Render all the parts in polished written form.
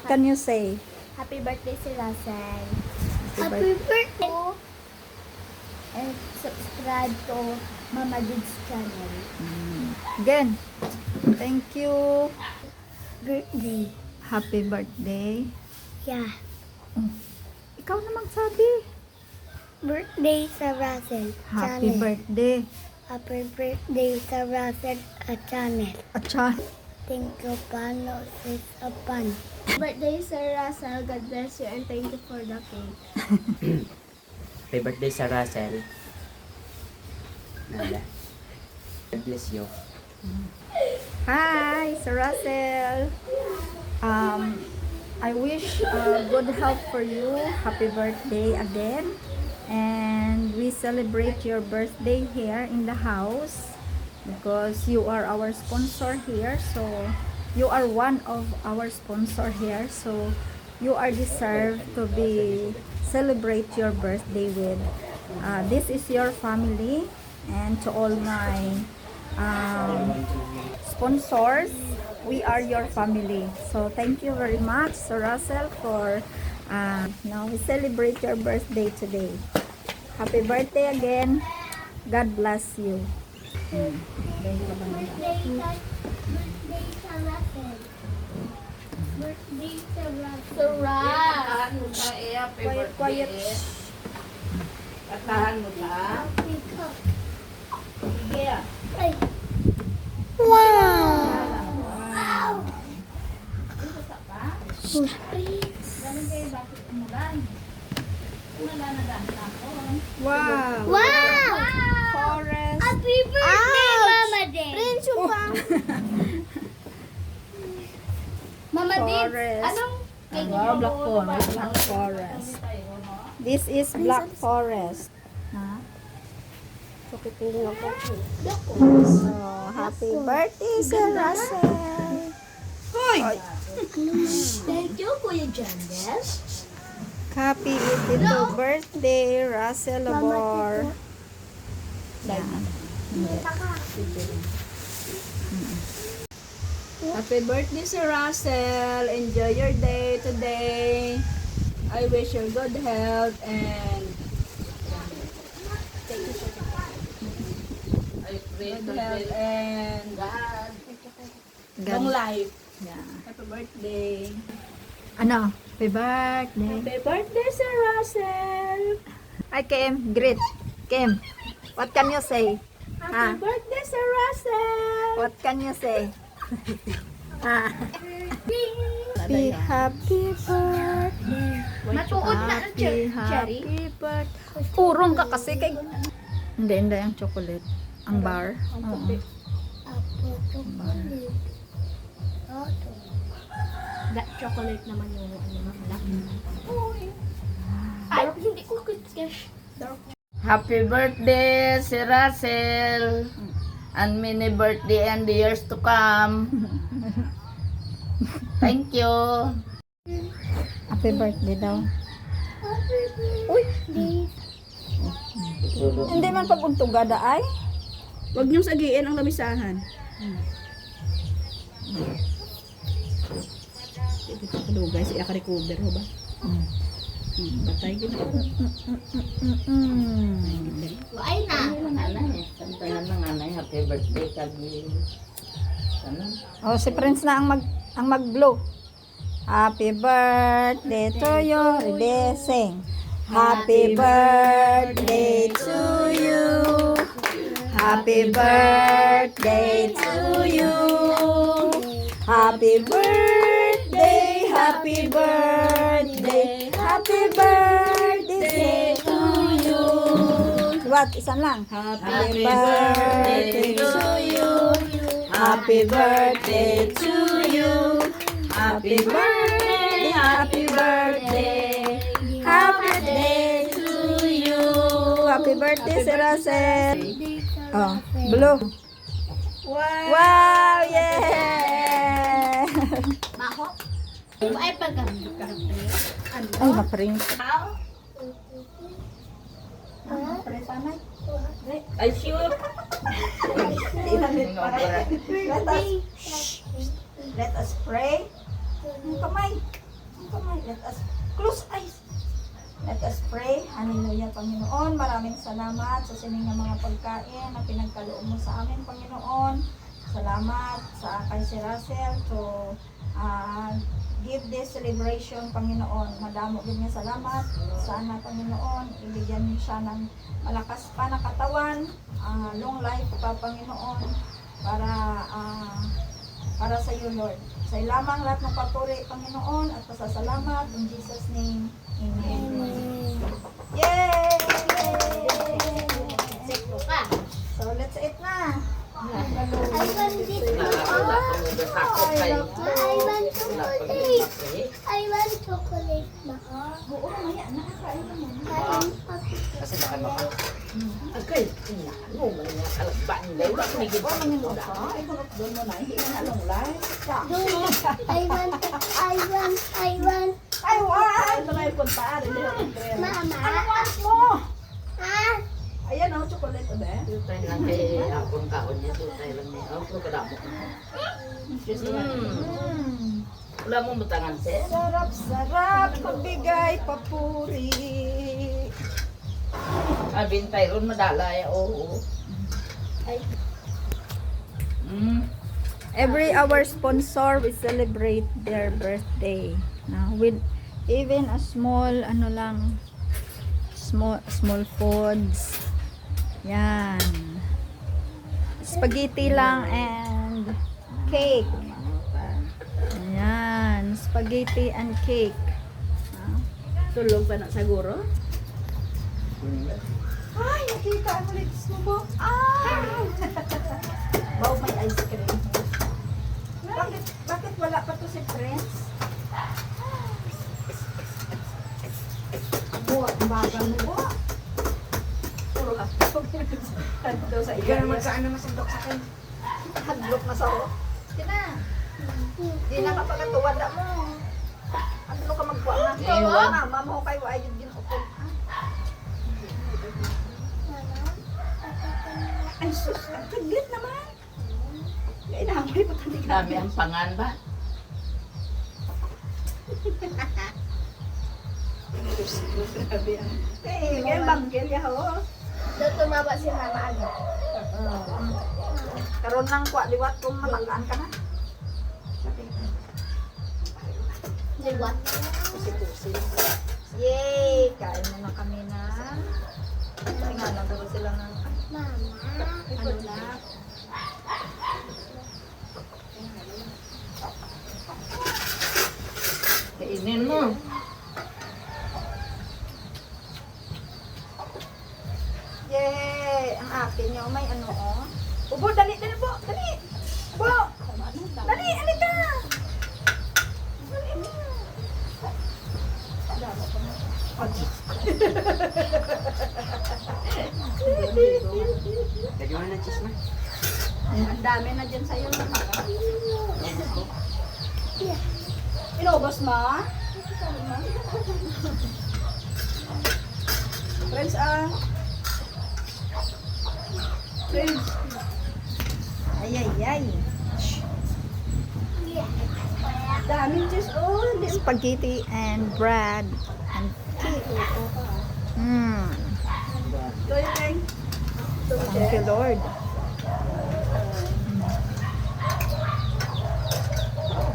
can you say? Happy birthday si Russell. Happy birthday! And subscribe to Mama Did's channel. Again. Thank you. Birthday. Happy birthday. Yeah. Ikaw namang sabi. Birthday sa Russell Happy birthday. Happy birthday sa Russell channel. Achan. Thank you, Pano, sis, Apan. Birthday Sir Russell. God bless you and thank you for the cake. Happy birthday sa Russell. Nala. God bless you. Hi, Sir Russell. I wish good health for you. Happy birthday again. And we celebrate your birthday here in the house because you are our sponsor here. So you are one of our sponsor here. So you are deserved to be celebrate your birthday with. This is your family, and to all my sponsors, we are your family. So thank you very much, Sir Russell, for now we celebrate your birthday today. Happy birthday again. God bless you. Birthday sa Russell. Birthday sa Russell. Quiet, quiet. Tahan mo ta. Ay. Wow! Wow. Wow! Forest. Happy birthday, Mama Did! Prince yung pa. Mama Did, Forest. anong cake Wow, black forest. Black forest. This is Black Forest. Ha? So, happy birthday, Sir Russell. Hoy! Thank you, Kuya Jandes. Happy 82nd birthday, Russell Labor. Yan. Happy birthday, Sir Russell. Enjoy your day today. I wish you good health and good health and long life. Yeah. Happy birthday. Ano? Happy birthday. Happy birthday, Sir Russell. Hi, Kim. Greet. Kim, what can you say? Happy Ha? birthday, Sir Russell. What can you say? Ha? Happy birthday. Matuod na ang cherry. Happy birthday. Purong ka kasi kay... Hindi ang chocolate. Ang bar. Oo. That chocolate naman yung ano malaki. Ay, hindi ko cash. Happy birthday, Sir Russell. And many birthday and years to come. Thank you. Happy birthday daw. Uy! Hindi man pabuntugada ay. Huwag niyong sagiin ang lamisahan. Ito guys, i-recover ho ba? Batay gina. Ay na! Santanan ng anay, happy birthday kagi. Oh, si Prince na ang mag-blow. Happy birthday to you. Ready, sing. Happy birthday to you. Happy birthday to you. Happy birthday, happy birthday, happy birthday to you. What? Isan lang. Happy birthday to you. Happy birthday to you. Happy birthday, happy birthday. Happy birthday to you. Happy birthday, Sir Russell. Oh, blue. Wow, yeah! Maho? Ay, paggamit ka. Ay, ma-print. Ay, sure. Let us pray. Ang kamay. Ang kamay. Let us close eyes. Let us pray. Hallelujah, Panginoon. Maraming salamat sa sining ng mga pagkain na pinagkaloob mo sa amin, Panginoon. Salamat sa kay si Russell to give this celebration, Panginoon. Madamo din niya salamat. Sana, Panginoon, ibigyan niyo siya ng malakas pa na katawan, long life pa, Panginoon, para sa iyo, Lord. Sa iyo lamang lahat ng papuri, Panginoon, at pasasalamat. In Jesus' name, Amen. Yay! So, let's eat na. I want this one. I want chocolate. I want chocolate, ma. Oo, maya, nakakain mo yan. Kasi baka Okay, ano man nga kalakban daw ba may Oo, manyan mo ka. Ikunot doon mo na, hindi na nalong live. I want. Ay, what? Ito na yung punta. Mama. Ano want mo? Ah, Ayan o, chocolate ba? tutay lang kay akong kaon niya, tutay lang niya. Ang kadamo. Wala mo mutangan sis. Sarap, sarap. Pagbigay, papuri. Bintay ron madalay, oo. Every our sponsor, we celebrate their birthday. With even a small, small foods. Yan. Spaghetti lang and cake. Ayan. Spaghetti and cake. Tulog pa na siguro. Ay, nakita ang lips mo po. Ah! Wow, may ice cream. Bakit wala pa to si Prince? Buwa, bagal mo buwa. Puro ka. Daw sa Ikaw naman saan na masundok sa akin. Hadlok na sa o. Kina. Di na kapagatuwad na mo. Ano ka magkuha na? Ewan. Mama mo kayo ay yung ginukod. Ay sus, ang taglit naman. Kailangan mo tali ka. Dami ang pangan ba? grabe yan. Eh, ngayon bangkil ya ho. doon tumaba si mama agad. Karon lang kwa liwat kung mabagaan ka na. Liwat. Pusi-pusi. Yay! Kain mo na kami na. Ay nga, nagaro sila ng Mama. ano na. Kainin mo. Yay! Ang akin nyo, may ano oh. Ubo, dali, dali po, dali. Bo! Dali, alika! Dali mo. Damo pa mo. Lagyan mo na ng cheese na. Ang dami na dyan sa'yo. Inubos mo? Friends, Friends. Ay, ay, ay. Daming cheese. Oh, hindi. Spaghetti and bread and cake. Ito yung thing. Thank you, Lord.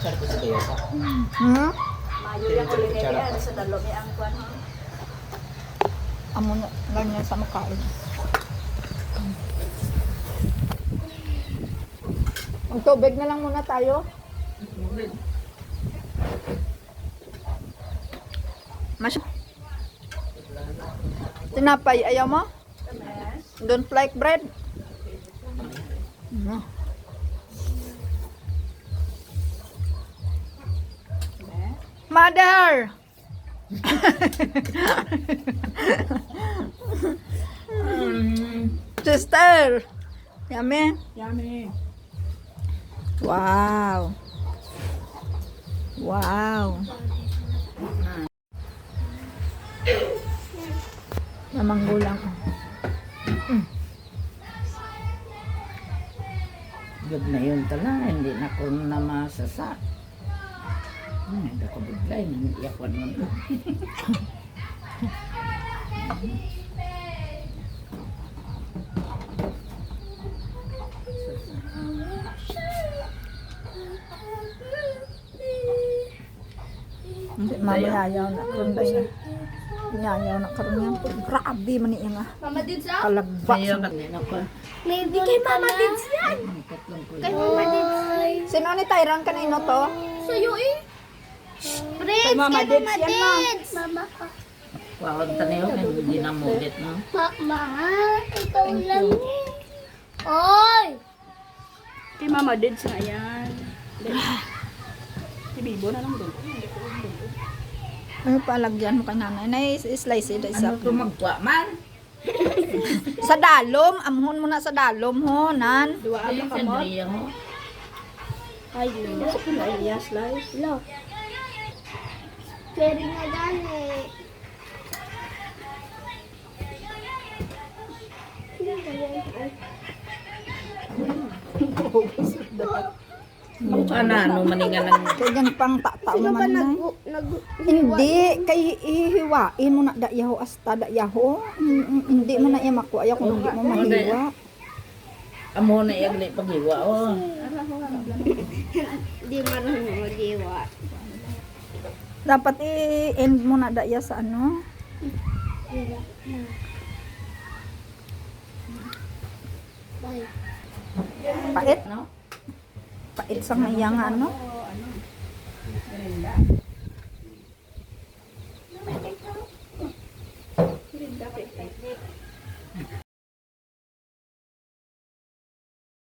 Sarap ko sa Toyota. Mayo yung ulit yan. Sa dalo may ang kwan. Amo na lang yan sa makain. Ang tubig na lang muna tayo. Mas tinapay, ayaw mo? Don't like bread? No. Mother! Sister! Yummy? Yummy. Wow! Wow! Namanggulang. Good na yun tala, hindi na ko na masasa. Ada kabudlay, iyakuan mo. Hindi, mamayayaw na karon ba siya. Yayaw na karon yan. Grabe man niya nga. Mama Dids ah? Kalagba. Ayaw kanina pa. Hindi kay Mama Dids yan. Kay Mama Dids. Sino ni Tyron kanino to? Sa'yo eh. Prince, Mama kay Dids Mama yan, ma. Dids. Mama ka. Wawag tanayo kay hindi na mulit no. Mama, ikaw lang eh. Oy! Kay Mama Dids na yan. Si Bibo na lang doon. Ano palagyan mo kay nanay? Na-slice it isa. Ano to magwa man? Sa dalom, amhon mo na sa dalom ho, nan. Dua Ay, abang kamot. sandriya mo. Ay, masok na iya slice. Lo. Cherry na gani. Mukha na ano maninga ng Kaya gan pang tataw Sino ba naman na. Hindi, kay ihiwain mo na dayaho asta dayaho. Hindi mo na iya makuha kung hindi mo mahiwa. amo na iyagli paghiwa oh. Di marunong mag-iwa. Dapat i-end mo na daya sa ano. Bye. Pait. No? Pait sa ngayang ano.